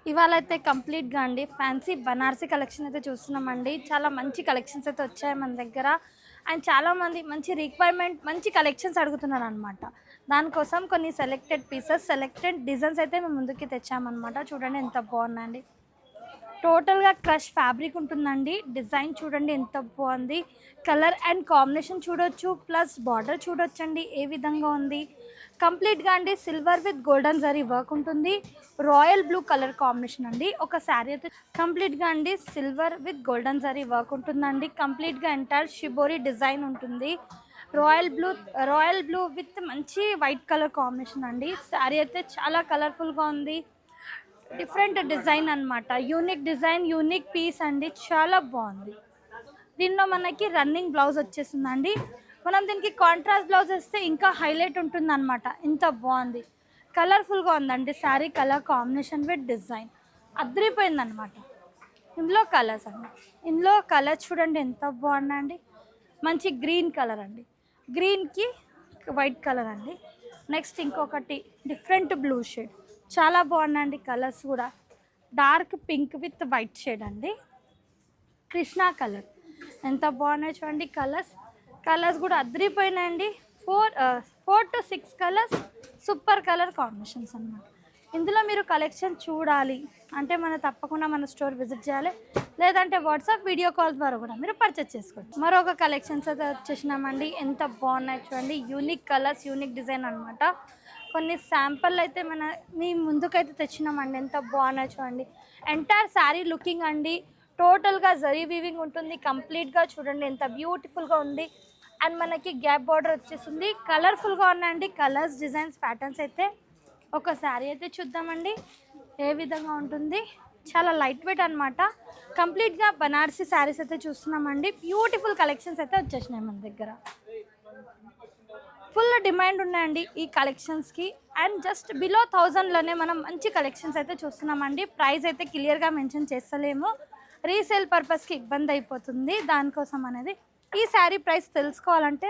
ఇవాళ అయితే కంప్లీట్గా అండి ఫ్యాన్సీ బనారసి కలెక్షన్ అయితే చూస్తున్నామండి. చాలా మంచి కలెక్షన్స్ అయితే వచ్చాయి మన దగ్గర. అండ్ చాలామంది మంచి రిక్వైర్మెంట్ మంచి కలెక్షన్స్ అడుగుతున్నారు అనమాట. దానికోసం కొన్ని సెలెక్టెడ్ పీసెస్ సెలెక్టెడ్ డిజైన్స్ అయితే మేము ముందుకి తెచ్చామన్నమాట. చూడండి ఎంత బాగుందండి. టోటల్గా క్రష్ ఫ్యాబ్రిక్ ఉంటుందండి. డిజైన్ చూడండి ఎంత బాగుంది. కలర్ అండ్ కాంబినేషన్ చూడొచ్చు, ప్లస్ బార్డర్ చూడొచ్చండి ఏ విధంగా ఉంది. కంప్లీట్గా అండి silver with golden zari work ఉంటుంది. రాయల్ బ్లూ కలర్ కాంబినేషన్ అండి. ఒక శారీ అయితే కంప్లీట్గా అండి silver with golden zari work ఉంటుందండి. కంప్లీట్గా ఎంటైర్ షిబోరి డిజైన్ ఉంటుంది. రాయల్ బ్లూ విత్ మంచి వైట్ కలర్ కాంబినేషన్ అండి. శారీ అయితే చాలా కలర్ఫుల్గా ఉంది. డిఫరెంట్ డిజైన్ అనమాట. యూనిక్ డిజైన్, యూనిక్ పీస్ అండి. చాలా బాగుంది. దీనిలో మనకి రన్నింగ్ బ్లౌజ్ వచ్చేసిందండి. మనం దీనికి కాంట్రాస్ట్ బ్లౌజ్ వేస్తే ఇంకా హైలైట్ ఉంటుంది అనమాట. ఇంత బాగుంది. కలర్ఫుల్గా ఉందండి sari. Colour combination with design అదిరిపోయింది అనమాట. ఇందులో కలర్స్ అండి. ఇందులో కలర్స్ చూడండి ఎంత బాగున్నాయండి. మంచి గ్రీన్ కలర్ అండి. గ్రీన్కి వైట్ కలర్ అండి. నెక్స్ట్ ఇంకొకటి డిఫరెంట్ బ్లూ షేడ్. చాలా బాగున్నాయండి కలర్స్ కూడా. Dark pink with white shade అండి. కృష్ణా కలర్ ఎంత బాగున్నాయి చూడండి. కలర్స్ కూడా అదిరిపోయినాయండి. Four to six colours super colour combinations అన్నమాట. ఇందులో మీరు కలెక్షన్ చూడాలి అంటే తప్పకుండా మన స్టోర్ విజిట్ చేయాలి. లేదంటే వాట్సాప్ వీడియో కాల్ ద్వారా కూడా మీరు పర్చేస్ చేసుకోండి. మరొక కలెక్షన్స్ అయితే వచ్చేసినామండి. ఎంత బాగున్నాయి చూడండి. యూనిక్ కలర్స్, యూనిక్ డిజైన్ అనమాట. కొన్ని శాంపుల్ అయితే మీ ముందుకైతే తెచ్చినామండి. ఎంత బాగున్నాయి చూడండి. ఎంటైర్ శారీ లుకింగ్ అండి. టోటల్గా జరీ వీవింగ్ ఉంటుంది. కంప్లీట్గా చూడండి ఎంత బ్యూటిఫుల్గా ఉంది. అండ్ మనకి గ్యాప్ బార్డర్ వచ్చేసింది. కలర్ఫుల్గా ఉన్నాయండి కలర్స్, డిజైన్స్, ప్యాటర్న్స్ అయితే. ఒక శారీ అయితే చూద్దామండి ఏ విధంగా ఉంటుంది. చాలా లైట్ వెయిట్ అనమాట. కంప్లీట్గా బనారసి శారీస్ అయితే చూస్తున్నామండి. బ్యూటిఫుల్ కలెక్షన్స్ అయితే వచ్చేసినాయి మన దగ్గర. ఫుల్ డిమాండ్ ఉన్నాయండి ఈ కలెక్షన్స్కి. అండ్ జస్ట్ బిలో 1000లోనే మనం మంచి కలెక్షన్స్ అయితే చూస్తున్నామండి. ప్రైస్ అయితే క్లియర్గా మెన్షన్ చేస్తలేము. రీసేల్ పర్పస్కి ఇబ్బంది అయిపోతుంది. దానికోసం అనేది ఈ శారీ ప్రైస్ తెలుసుకోవాలంటే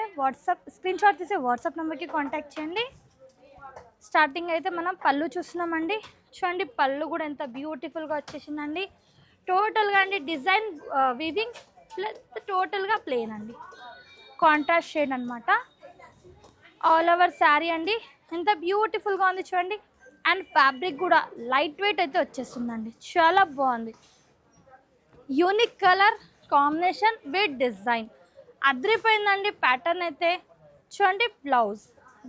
స్క్రీన్ షాట్ తీసి వాట్సాప్ నెంబర్కి కాంటాక్ట్ చేయండి. స్టార్టింగ్ అయితే మనం పళ్ళు చూస్తున్నామండి. చూడండి పళ్ళు కూడా ఎంత బ్యూటిఫుల్గా వచ్చేసిందండి. టోటల్గా అండి డిజైన్ వీవింగ్ ప్లస్ టోటల్గా ప్లెయిన్ అండి. కాంట్రాస్ట్ షేడ్ అనమాట. ఆల్ ఓవర్ శారీ అండి. ఎంత బ్యూటిఫుల్గా ఉంది చూడండి. అండ్ ఫ్యాబ్రిక్ కూడా లైట్ వెయిట్ అయితే వచ్చేస్తుందండి. చాలా బాగుంది. Unique colour combination with design అదిరిపోయిందండి. ప్యాటర్న్ అయితే చూడండి. బ్లౌజ్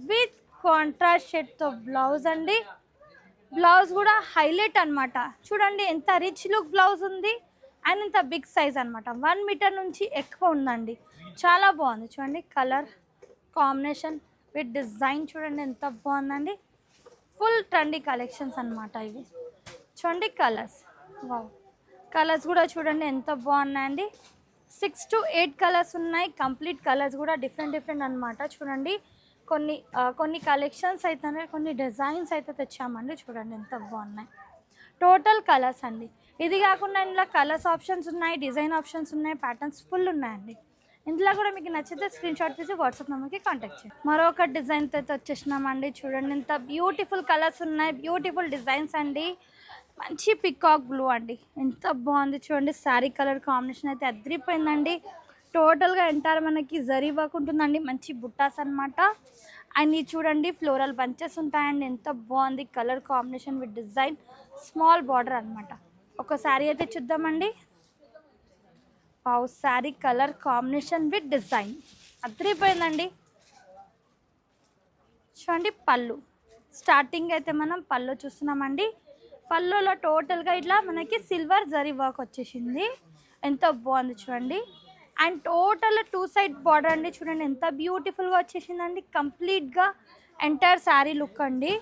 విత్ కాంట్రాస్ట్ షేడ్తో బ్లౌజ్ అండి. బ్లౌజ్ కూడా హైలైట్ అనమాట. చూడండి ఎంత రిచ్ లుక్ బ్లౌజ్ ఉంది. అండ్ ఇంత బిగ్ సైజ్ అనమాట. 1 మీటర్ నుంచి ఎక్కువ ఉందండి. చాలా బాగుంది చూడండి. కలర్ కాంబినేషన్ విత్ డిజైన్ చూడండి ఎంత బాగుందండి. ఫుల్ ట్రెండీ కలెక్షన్స్ అనమాట ఇవి. చూడండి కలర్స్. వావ్, కలర్స్ కూడా చూడండి ఎంత బాగున్నాయండి. 6 to 8 కలర్స్ ఉన్నాయి. కంప్లీట్ కలర్స్ కూడా డిఫరెంట్ అనమాట. చూడండి కొన్ని కలెక్షన్స్ అయితే కొన్ని డిజైన్స్ అయితే తెచ్చామండి. చూడండి ఎంత బాగున్నాయి. టోటల్ కలర్స్ అండి. ఇది కాకుండా ఇందులో కలర్స్ ఆప్షన్స్ ఉన్నాయి, డిజైన్ ఆప్షన్స్ ఉన్నాయి, ప్యాటర్న్స్ ఫుల్ ఉన్నాయండి. ఇందులో కూడా మీకు నచ్చితే స్క్రీన్ షాట్ తీసి వాట్సాప్ నెంబర్కి కాంటాక్ట్ చేయండి. మరొక డిజైన్తో అయితే వచ్చేసినామండి. చూడండి ఎంత బ్యూటిఫుల్ కలర్స్ ఉన్నాయి, బ్యూటిఫుల్ డిజైన్స్ అండి. మంచి పికాక్ బ్లూ అండి. ఎంత బాగుంది చూడండి. శారీ కలర్ కాంబినేషన్ అయితే అదిరిపోయిందండి. టోటల్గా ఎంటార్ మనకి జరీ వర్క్ ఉంటుందండి. మంచి బుట్టాస్ అనమాట. అండ్ ఇది చూడండి ఫ్లోరల్ బంచెస్ ఉంటాయండి. ఎంత బాగుంది. Colour combination with design, small border అనమాట. ఒక శారీ అయితే చూద్దామండి. Sari colour combination with design అదిరిపోయిందండి. చూడండి పళ్ళు. స్టార్టింగ్ అయితే మనం పళ్ళు చూస్తున్నామండి. పళ్ళులో టోటల్గా ఇట్లా మనకి సిల్వర్ జరీ వర్క్ వచ్చేసింది. ఎంత బాగుంది చూడండి. అండ్ టోటల్ 2 సైడ్ బార్డర్ అండి. చూడండి ఎంత బ్యూటిఫుల్గా వచ్చేసిందండి. కంప్లీట్గా ఎంటైర్ శారీ లుక్ అండి.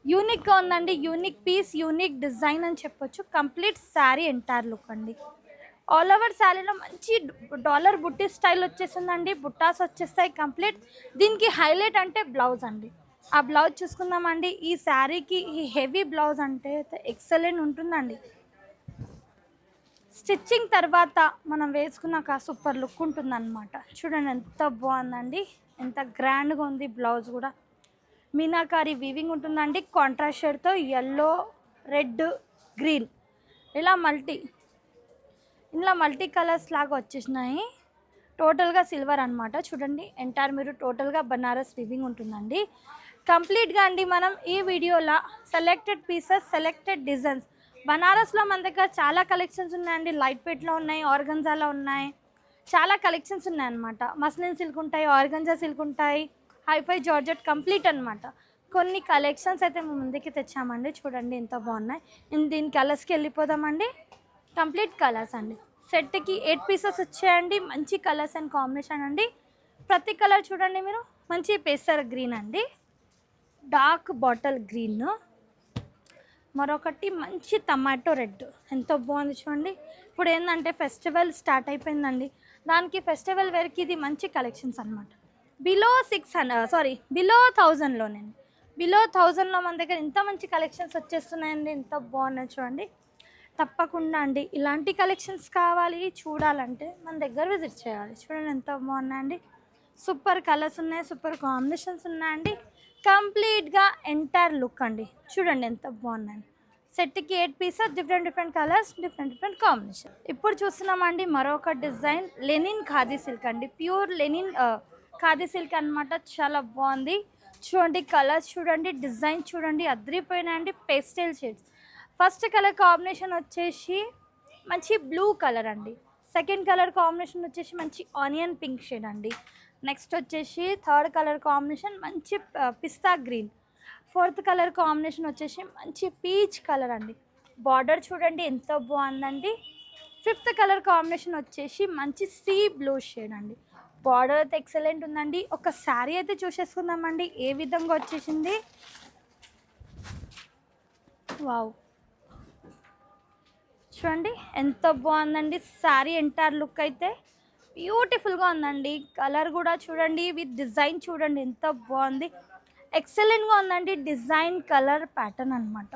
యూనిక్గా ఉందండి. యూనిక్ పీస్, యూనిక్ డిజైన్ అని చెప్పొచ్చు. కంప్లీట్ శారీ ఎంటైర్ లుక్ అండి. ఆల్ ఓవర్ శారీలో మంచి డాలర్ బుట్టి స్టైల్ వచ్చేసిందండి. బుట్టాస్ వచ్చేస్తాయి కంప్లీట్. దీనికి హైలైట్ అంటే బ్లౌజ్ అండి. ఆ బ్లౌజ్ చూసుకుందామండి. ఈ శారీకి ఈ హెవీ బ్లౌజ్ అంటే ఎక్సలెంట్ ఉంటుందండి. స్టిచ్చింగ్ తర్వాత మనం వేసుకున్నాక సూపర్ లుక్ ఉంటుందన్నమాట. చూడండి ఎంత బాగుందండి. ఎంత గ్రాండ్గా ఉంది. బ్లౌజ్ కూడా మీనాకారి వీవింగ్ ఉంటుందండి. కాంట్రాస్ట్ షేడ్తో ఎల్లో, రెడ్ గ్రీన్, ఇలా మల్టీ కలర్స్ లాగా వచ్చేసినాయి. టోటల్గా సిల్వర్ అనమాట. చూడండి ఎంటైర్ మీరు టోటల్గా బనారస్ వీవింగ్ ఉంటుందండి. కంప్లీట్గా అండి మనం ఈ వీడియోలో సెలెక్టెడ్ పీసెస్, సెలెక్టెడ్ డిజైన్స్, బనారస్లో మన దగ్గర చాలా కలెక్షన్స్ ఉన్నాయండి. లైట్ వెయిట్లో ఉన్నాయి, ఆర్గంజాలో ఉన్నాయి, చాలా కలెక్షన్స్ ఉన్నాయన్నమాట. మస్లిన్ సిల్క్ ఉంటాయి, ఆర్గంజా సిల్క్ ఉంటాయి, హైఫై జార్జెట్ కంప్లీట్ అనమాట. కొన్ని కలెక్షన్స్ అయితే మేము ముందుకి తెచ్చామండి. చూడండి ఎంత బాగున్నాయి. దీని కలర్స్కి వెళ్ళిపోదామండి. కంప్లీట్ కలర్స్ అండి. సెట్కి 8 పీసెస్ వచ్చాయండి. మంచి కలర్స్ అండ్ కాంబినేషన్ అండి. ప్రతి కలర్ చూడండి మీరు. మంచి పేస్టర్ గ్రీన్ అండి, డార్క్ బాటిల్ గ్రీన్, మరొకటి మంచి టమాటో రెడ్. ఎంతో బాగుంది చూడండి. ఇప్పుడు ఏంటంటే ఫెస్టివల్ స్టార్ట్ అయిపోయిందండి. దానికి ఫెస్టివల్ వేర్కి ఇది మంచి కలెక్షన్స్ అనమాట. బిలో 1000లోనండి. బిలో 1000లో మన దగ్గర ఇంత మంచి కలెక్షన్స్ వచ్చేస్తున్నాయండి. ఎంత బాగున్నాయి చూడండి. తప్పకుండా అండి ఇలాంటి కలెక్షన్స్ కావాలి చూడాలంటే మన దగ్గర విజిట్ చేయాలి. చూడండి ఎంత బాగున్నాయండి. సూపర్ కలర్స్ ఉన్నాయి, సూపర్ కాంబినేషన్స్ ఉన్నాయండి. కంప్లీట్గా ఎంటైర్ లుక్ అండి. చూడండి ఎంత బాగున్నాయండి. సెట్కి 8 pieces, different colours, different combination. ఇప్పుడు చూస్తున్నామండి మరొక డిజైన్, లెనిన్ ఖాదీ సిల్క్ అండి. ప్యూర్ లెనిన్ ఖాదీ సిల్క్ అనమాట. చాలా బాగుంది చూడండి. కలర్స్ చూడండి, డిజైన్ చూడండి, అదిరిపోయినాయండి. Pastel shades. First colour combination వచ్చేసి మంచి బ్లూ కలర్ అండి. సెకండ్ కలర్ కాంబినేషన్ వచ్చేసి మంచి ఆనియన్ పింక్ షేడ్ అండి. నెక్స్ట్ వచ్చేసి థర్డ్ కలర్ కాంబినేషన్ మంచి పిస్తా గ్రీన్. ఫోర్త్ కలర్ కాంబినేషన్ వచ్చేసి మంచి పీచ్ కలర్ అండి. బార్డర్ చూడండి ఎంత బాగుందండి. ఫిఫ్త్ కలర్ కాంబినేషన్ వచ్చేసి మంచి సీ బ్లూ షేడ్ అండి. బార్డర్ అయితే ఎక్సలెంట్ ఉందండి. ఒక శారీ అయితే చూసేసుకుందామండి ఏ విధంగా వచ్చేసింది. వావ్, చూడండి ఎంత బాగుందండి. శారీ ఎంటైర్ లుక్ అయితే బ్యూటిఫుల్గా ఉందండి. కలర్ కూడా చూడండి, విత్ డిజైన్ చూడండి ఎంత బాగుంది. ఎక్సలెంట్గా ఉందండి. డిజైన్ కలర్ ప్యాటర్న్ అనమాట.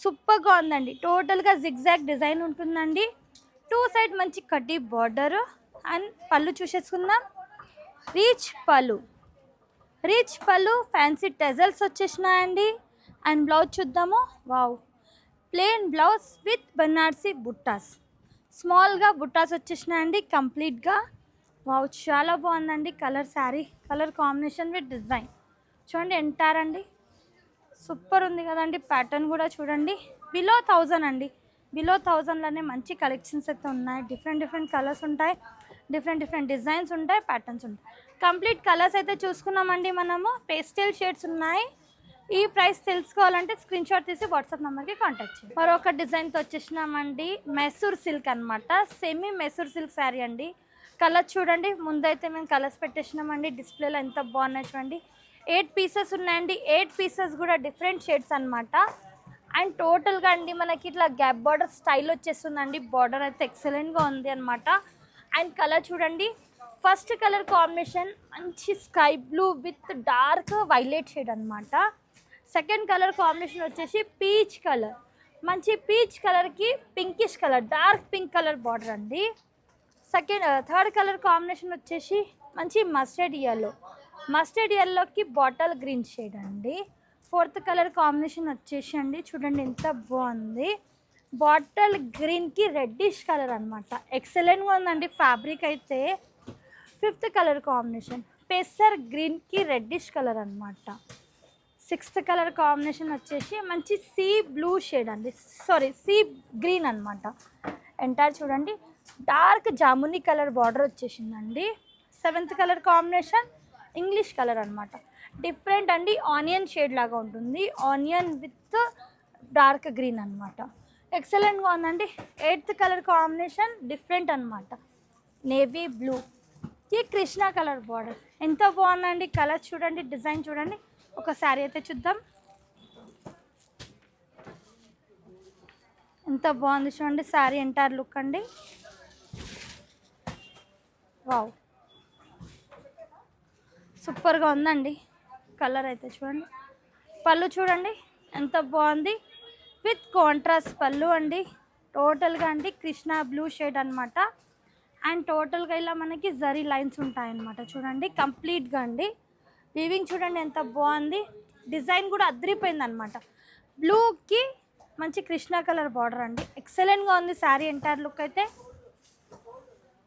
సూపర్గా ఉందండి. టోటల్గా జిగ్జాగ్ డిజైన్ ఉంటుందండి. 2 సైడ్ మంచి కడ్డీ బార్డర్ అండ్ పళ్ళు చూసేసుకుందాం. రిచ్ పళ్ళు ఫ్యాన్సీ టెజల్స్ వచ్చేసినాయండి. అండ్ బ్లౌజ్ చూద్దాము. Wow, plain blouse with Banarasi బుట్టాస్, స్మాల్గా బుట్టాస్ వచ్చేసినాయండి కంప్లీట్గా. వావ్, చాలా బాగుందండి. Sari colour combination with design చూడండి ఎంటైర్ అండి. సూపర్ ఉంది కదండి. ప్యాటర్న్ కూడా చూడండి. బిలో 1000 అండి. బిలో 1000లోనే మంచి కలెక్షన్స్ అయితే ఉన్నాయి. డిఫరెంట్ కలర్స్ ఉంటాయి, డిఫరెంట్ డిజైన్స్ ఉంటాయి, ప్యాటర్న్స్ ఉంటాయి. కంప్లీట్ కలర్స్ అయితే చూసుకున్నామండి మనము. పేస్టల్ షేడ్స్ ఉన్నాయి. ఈ ప్రైస్ తెలుసుకోవాలంటే స్క్రీన్ షాట్ తీసి వాట్సాప్ నెంబర్కి కాంటాక్ట్ చేయండి. మరొక డిజైన్తో వచ్చేసినామండి. మైసూర్ సిల్క్ అనమాట. సెమీ మైసూర్ సిల్క్ శారీ అండి. కలర్స్ చూడండి. ముందైతే మేము కలర్స్ పెట్టేసినామండి. డిస్ప్లేలో ఎంత బాగున్నాయి చూడండి. 8 పీసెస్ ఉన్నాయండి. 8 పీసెస్ కూడా డిఫరెంట్ షేడ్స్ అనమాట. అండ్ టోటల్గా అండి మనకి ఇట్లా గ్యాప్ బార్డర్ స్టైల్ వచ్చేస్తుందండి. బార్డర్ అయితే ఎక్సలెంట్గా ఉంది అనమాట. అండ్ కలర్ చూడండి. ఫస్ట్ కలర్ కాంబినేషన్ మంచి sky blue with dark violet shade అనమాట. సెకండ్ కలర్ కాంబినేషన్ వచ్చేసి పీచ్ కలర్. మంచి పీచ్ కలర్కి pinkish colour, dark pink colour border అండి. థర్డ్ కలర్ కాంబినేషన్ వచ్చేసి మంచి మస్టర్డ్ ఎల్లోకి బాటిల్ గ్రీన్ షేడ్ అండి. ఫోర్త్ కలర్ కాంబినేషన్ వచ్చేసి అండి చూడండి ఎంత బాగుంది. బాటిల్ గ్రీన్కి రెడ్డిష్ కలర్ అనమాట. ఎక్సలెంట్గా ఉందండి ఫ్యాబ్రిక్ అయితే. ఫిఫ్త్ కలర్ కాంబినేషన్ పెసర్ గ్రీన్కి రెడ్డిష్ కలర్ అనమాట. సిక్స్త్ కలర్ కాంబినేషన్ వచ్చేసి మంచి సీ బ్లూ షేడ్ అండి, సీ గ్రీన్ అనమాట. ఎంటైర్ చూడండి డార్క్ జామునీ కలర్ బార్డర్ వచ్చేసిందండి. Seventh colour combination English colour అనమాట. డిఫరెంట్ అండి, ఆనియన్ షేడ్ లాగా ఉంటుంది. ఆనియన్ విత్ డార్క్ గ్రీన్ అనమాట. ఎక్సలెంట్గా ఉందండి. ఎయిత్ కలర్ కాంబినేషన్ డిఫరెంట్ అనమాట. నేవీ బ్లూ ఈ కృష్ణ కలర్ బార్డర్ ఎంత బాగుందండి. కలర్ చూడండి, డిజైన్ చూడండి. ఒక శారీ అయితే చూద్దాం. ఎంత బాగుంది చూడండి శారీ ఎంటైర్ లుక్ అండి. వావ్, సూపర్గా ఉందండి. కలర్ అయితే చూడండి. పళ్ళు చూడండి ఎంత బాగుంది. విత్ కాంట్రాస్ట్ పళ్ళు అండి. టోటల్గా అండి కృష్ణ బ్లూ షేడ్ అనమాట. అండ్ టోటల్గా ఇలా మనకి జరీ లైన్స్ ఉంటాయన్నమాట. చూడండి కంప్లీట్గా అండి. వీవింగ్ చూడండి ఎంత బాగుంది. డిజైన్ కూడా అదిరిపోయింది అనమాట. బ్లూకి మంచి కృష్ణ కలర్ బార్డర్ అండి. ఎక్సలెంట్గా ఉంది శారీ ఎంటైర్ లుక్ అయితే.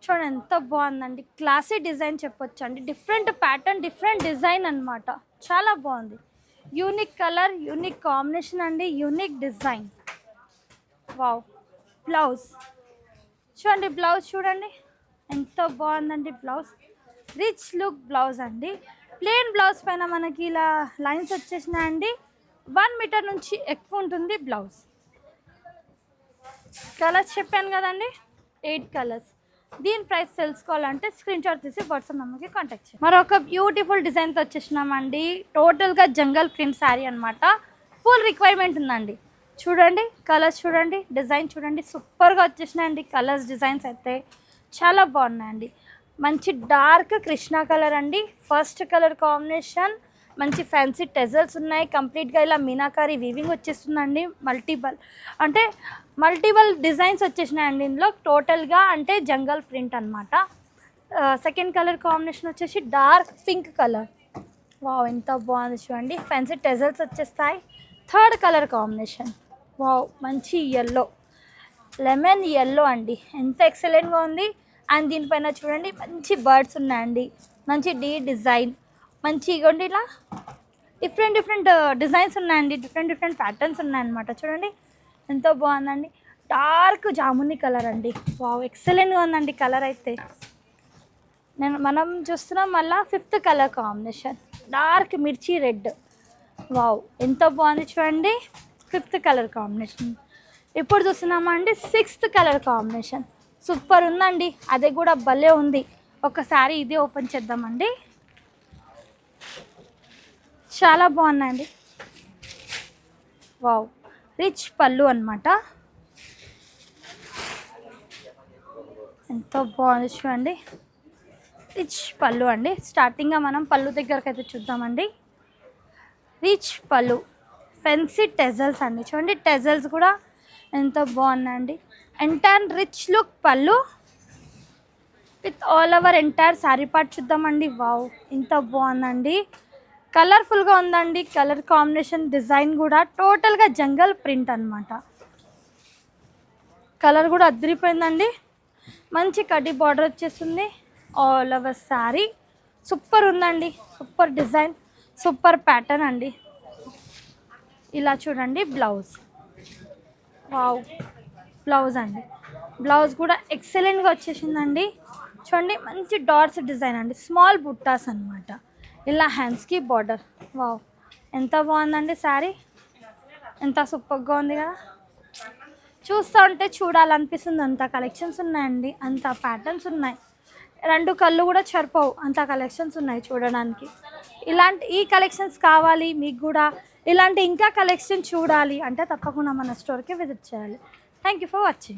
చూడండి ఎంత బాగుందండి. క్లాసీ డిజైన్ చెప్పొచ్చు అండి. డిఫరెంట్ ప్యాటర్న్, డిఫరెంట్ డిజైన్ అనమాట. చాలా బాగుంది. యూనిక్ కలర్, యూనిక్ కాంబినేషన్ అండి, యూనిక్ డిజైన్. వావ్. బ్లౌజ్ చూడండి, బ్లౌజ్ చూడండి ఎంత బాగుందండి. బ్లౌజ్ రిచ్ లుక్ బ్లౌజ్ అండి. ప్లెయిన్ బ్లౌజ్ పైన మనకి ఇలా లైన్స్ వచ్చేసినాయండి. 1 మీటర్ నుంచి ఎక్కువ ఉంటుంది బ్లౌజ్. కలర్స్ చెప్పాను కదండి, 8 కలర్స్. దీని ప్రైస్ తెలుసుకోవాలంటే స్క్రీన్ షాట్ తీసి వాట్సాప్ నెంబర్కి కాంటాక్ట్ చేయండి. మరొక బ్యూటిఫుల్ డిజైన్తో వచ్చేసినామండి. టోటల్గా జంగల్ ప్రింట్ శారీ అనమాట. ఫుల్ రిక్వైర్మెంట్ ఉందండి. చూడండి కలర్స్, చూడండి డిజైన్, చూడండి సూపర్గా వచ్చేసినాయండి. కలర్స్, డిజైన్స్ అయితే చాలా బాగున్నాయండి. మంచి డార్క్ కృష్ణ కలర్ అండి. First colour combination. మంచి ఫ్యాన్సీ టెజల్స్ ఉన్నాయి. కంప్లీట్గా ఇలా మీనాకారి వీవింగ్ వచ్చేస్తుందండి. మల్టిపుల్ డిజైన్స్ వచ్చేసినాయండి ఇందులో. టోటల్గా అంటే జంగల్ ప్రింట్ అనమాట. సెకండ్ కలర్ కాంబినేషన్ వచ్చేసి డార్క్ పింక్ కలర్. వావ్ ఎంత బాగుంది చూడండి. ఫ్యాన్సీ టెజల్స్ వచ్చేస్తాయి. థర్డ్ కలర్ కాంబినేషన్ వావ్ మంచి ఎల్లో, లెమన్ ఎల్లో అండి. ఎంత ఎక్సలెంట్గా ఉంది. అండ్ దీనిపైన చూడండి మంచి బర్డ్స్ ఉన్నాయండి. మంచి డిజైన్, మంచి ఇగోండి ఇలా డిఫరెంట్ డిజైన్స్ ఉన్నాయండి. డిఫరెంట్ ప్యాటర్న్స్ ఉన్నాయన్నమాట. చూడండి ఎంతో బాగుందండి. డార్క్ జాముని కలర్ అండి. వావ్ ఎక్సలెంట్గా ఉందండి కలర్ అయితే. మనం చూస్తున్నాం మళ్ళీ 5th కలర్ కాంబినేషన్ డార్క్ మిర్చి రెడ్. వావ్ ఎంత బాగుంది చూడండి. 5th colour combination. ఇప్పుడు చూస్తున్నామండి 6th కలర్ కాంబినేషన్. సూపర్ ఉందండి. అదే కూడా భలే ఉంది. ఒకసారి ఇది ఓపెన్ చేద్దామండి. చాలా బాగున్నాయండి. వావ్ రిచ్ పళ్ళు అనమాట. ఎంతో బాగుంది చూడండి. రిచ్ పళ్ళు అండి. స్టార్టింగ్గా మనం పళ్ళు దగ్గరకు అయితే చూద్దామండి. రిచ్ పళ్ళు, ఫెన్సీ టెజల్స్ అండి. చూడండి టెజల్స్ కూడా ఎంతో బాగున్నాయండి. ఎంటైర్ రిచ్ లుక్ పళ్ళు with all over entire sari part చూద్దామండి. వావ్ ఎంత బాగుందండి. కలర్ఫుల్గా ఉందండి. కలర్ కాంబినేషన్, డిజైన్ కూడా టోటల్గా జంగల్ ప్రింట్ అనమాట. కలర్ కూడా అదిరిపోయిందండి. మంచి కడ్డీ బార్డర్ వచ్చేస్తుంది ఆల్ ఓవర్ శారీ. సూపర్ ఉందండి. సూపర్ డిజైన్, సూపర్ ప్యాటర్న్ అండి. ఇలా చూడండి బ్లౌజ్. వావ్ బ్లౌజ్ అండి. బ్లౌజ్ కూడా ఎక్సలెంట్గా వచ్చేసిందండి. చూడండి మంచి డాట్స్ డిజైన్ అండి. స్మాల్ బుట్టాస్ అనమాట. ఇలా హ్యాండ్స్కి బార్డర్. వావ్ ఎంత బాగుందండి శారీ. ఎంత సూపర్గా ఉంది కదా. చూస్తూ ఉంటే చూడాలనిపిస్తుంది. అంత కలెక్షన్స్ ఉన్నాయండి. అంత ప్యాటర్న్స్ ఉన్నాయి. 2 కళ్ళు కూడా సరిపోవు అంత కలెక్షన్స్ ఉన్నాయి చూడడానికి. ఈ కలెక్షన్స్ కావాలి మీకు కూడా, ఇలాంటి ఇంకా కలెక్షన్ చూడాలి అంటే తప్పకుండా మన స్టోర్కి విజిట్ చేయాలి. Thank you for watching.